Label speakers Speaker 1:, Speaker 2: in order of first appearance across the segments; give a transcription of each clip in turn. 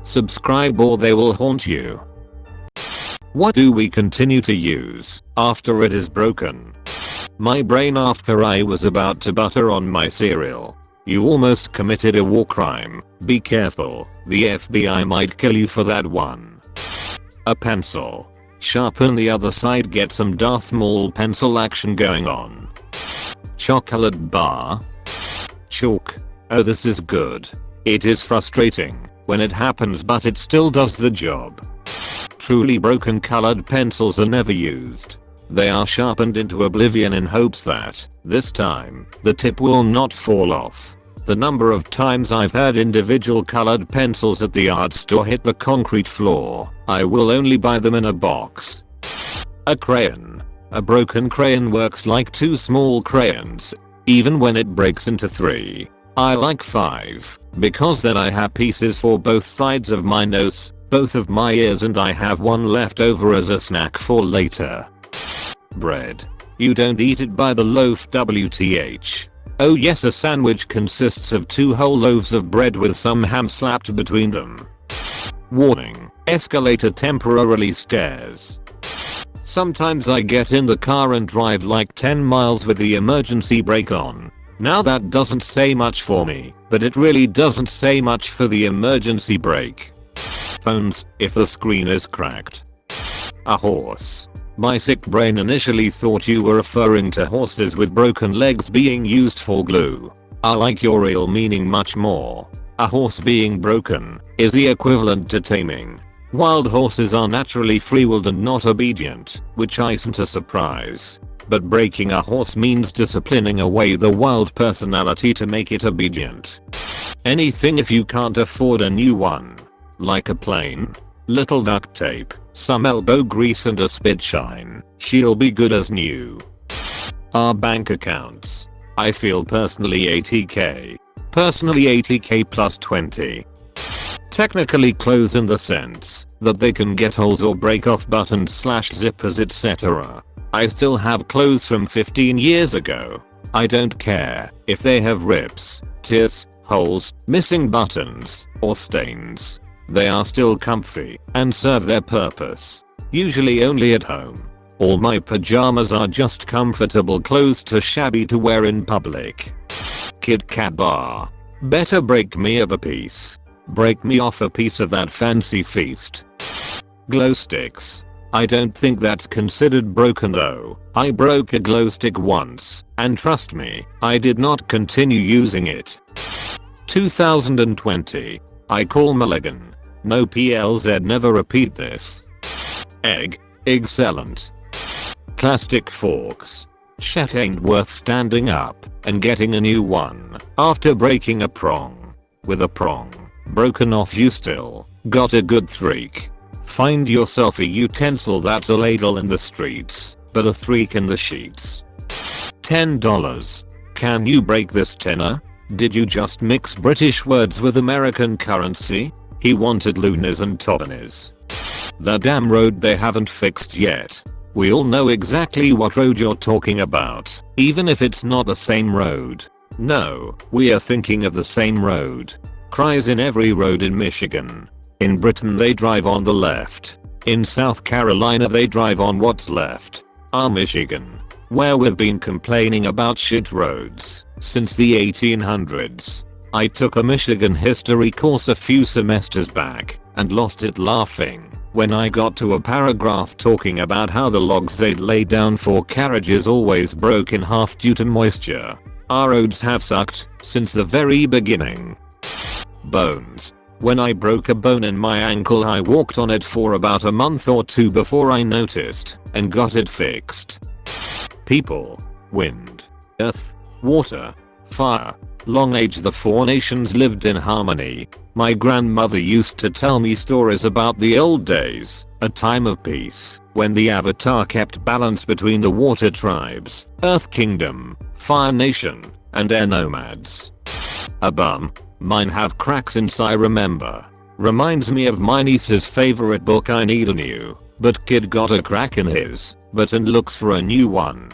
Speaker 1: Subscribe or they will haunt you. What do we continue to use after it is broken? My brain after I was about to butter on my cereal. You almost committed a war crime. Be careful, the FBI might kill you for that one. A pencil. Sharpen the other side, get some Darth Maul pencil action going on. Chocolate bar. Chalk. Oh, this is good. It is frustrating when it happens, but it still does the job. Truly broken colored pencils are never used. They are sharpened into oblivion in hopes that, this time, the tip will not fall off. The number of times I've heard individual colored pencils at the art store hit the concrete floor, I will only buy them in a box. A crayon. A broken crayon works like two small crayons, even when it breaks into 3. I like 5, because then I have pieces for both sides of my nose, both of my ears, and I have one left over as a snack for later. Bread. You don't eat it by the loaf, WTH. Oh yes, a sandwich consists of 2 whole loaves of bread with some ham slapped between them. Warning. Escalator temporarily stairs. Sometimes I get in the car and drive like 10 miles with the emergency brake on. Now that doesn't say much for me, but it really doesn't say much for the emergency brake. Phones, if the screen is cracked. A horse. My sick brain initially thought you were referring to horses with broken legs being used for glue. I like your real meaning much more. A horse being broken is the equivalent to taming. Wild horses are naturally free-willed and not obedient, which isn't a surprise. But breaking a horse means disciplining away the wild personality to make it obedient. Anything if you can't afford a new one. Like a plane. Little duct tape, some elbow grease and a spit shine. She'll be good as new. Our bank accounts. I feel personally 80k. Personally 80k plus 20. Technically close in the sense that they can get holes or break off buttons / zippers etc. I still have clothes from 15 years ago. I don't care if they have rips, tears, holes, missing buttons, or stains. They are still comfy and serve their purpose. Usually only at home. All my pajamas are just comfortable clothes too shabby to wear in public. Kit Kat bar. Better break me of a piece. Break me off a piece of that fancy feast. Glow sticks. I don't think that's considered broken though. I broke a glow stick once, and trust me, I did not continue using it. 2020. I call Mulligan. No PLZ, never repeat this. Egg. Excellent. Plastic forks. Shit ain't worth standing up and getting a new one after breaking a prong. With a prong broken off, you still got a good threak. Find yourself a utensil that's a ladle in the streets, but a freak in the sheets. $10. Can you break this tenner? Did you just mix British words with American currency? He wanted loonies and tobanies. The damn road they haven't fixed yet. We all know exactly what road you're talking about, even if it's not the same road. No, we are thinking of the same road. Cries in every road in Michigan. In Britain they drive on the left. In South Carolina they drive on what's left. Our Michigan, where we've been complaining about shit roads since the 1800s. I took a Michigan history course a few semesters back and lost it laughing when I got to a paragraph talking about how the logs they'd laid down for carriages always broke in half due to moisture. Our roads have sucked since the very beginning. Bones. When I broke a bone in my ankle, I walked on it for about a month or 2 before I noticed and got it fixed. People. Wind. Earth. Water. Fire. Long age the 4 nations lived in harmony. My grandmother used to tell me stories about the old days, a time of peace, when the Avatar kept balance between the water tribes, Earth Kingdom, Fire Nation, and air nomads. A bum. Mine have cracks since I remember. Reminds me of my niece's favorite book I Need a New, but kid got a crack in his, but and looks for a new one.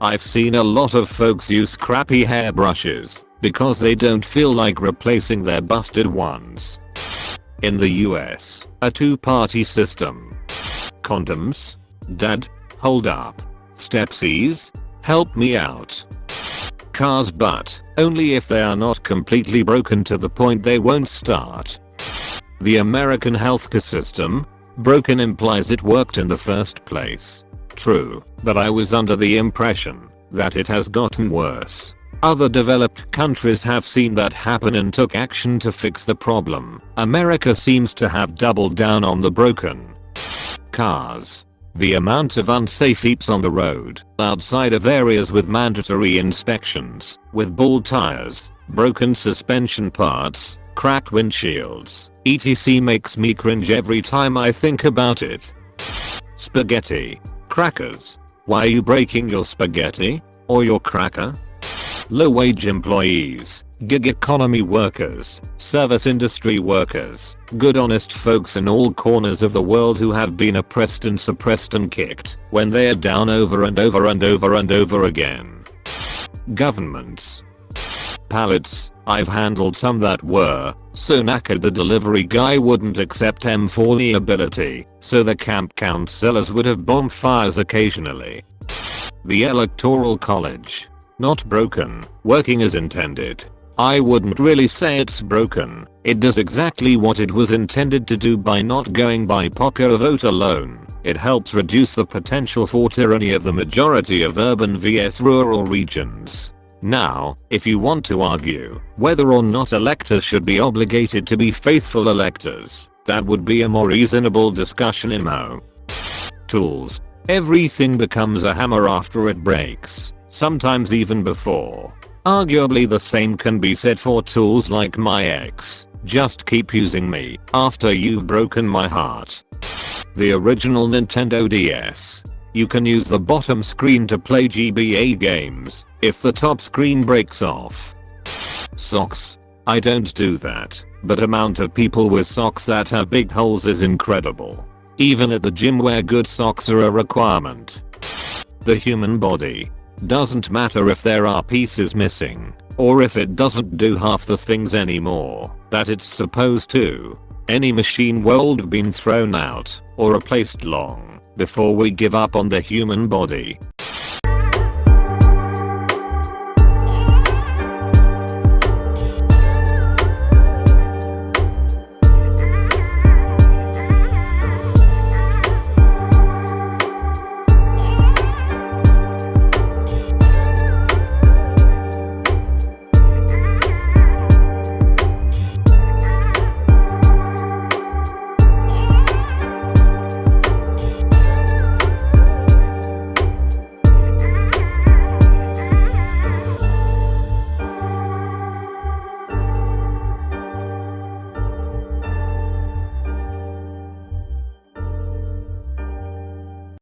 Speaker 1: I've seen a lot of folks use crappy hairbrushes because they don't feel like replacing their busted ones. In the US, a two-party system. Condoms? Dad? Hold up. Stepsies? Help me out. Cars, but only if they are not completely broken to the point they won't start. The American healthcare system? Broken implies it worked in the first place. True, but I was under the impression that it has gotten worse. Other developed countries have seen that happen and took action to fix the problem. America seems to have doubled down on the broken cars. The amount of unsafe heaps on the road, outside of areas with mandatory inspections, with bald tires, broken suspension parts, cracked windshields, etc. makes me cringe every time I think about it. Spaghetti. Crackers. Why are you breaking your spaghetti? Or your cracker? Low-wage employees, gig economy workers, service industry workers, good honest folks in all corners of the world who have been oppressed and suppressed and kicked when they are down over and over and over and over again. Governments. Pallets. I've handled some that were so knackered the delivery guy wouldn't accept M4 liability, so the camp counselors would have bonfires occasionally. The Electoral College. Not broken, working as intended. I wouldn't really say it's broken. It does exactly what it was intended to do by not going by popular vote alone. It helps reduce the potential for tyranny of the majority of urban vs rural regions. Now, if you want to argue whether or not electors should be obligated to be faithful electors, that would be a more reasonable discussion. Tools. Everything becomes a hammer after it breaks. Sometimes even before. Arguably the same can be said for tools like my ex. Just keep using me after you've broken my heart. The original Nintendo DS. You can use the bottom screen to play GBA games if the top screen breaks off. Socks. I don't do that, but amount of people with socks that have big holes is incredible. Even at the gym where good socks are a requirement. The human body. Doesn't matter if there are pieces missing, or if it doesn't do half the things anymore that it's supposed to. Any machine would have been thrown out or replaced long before we give up on the human body.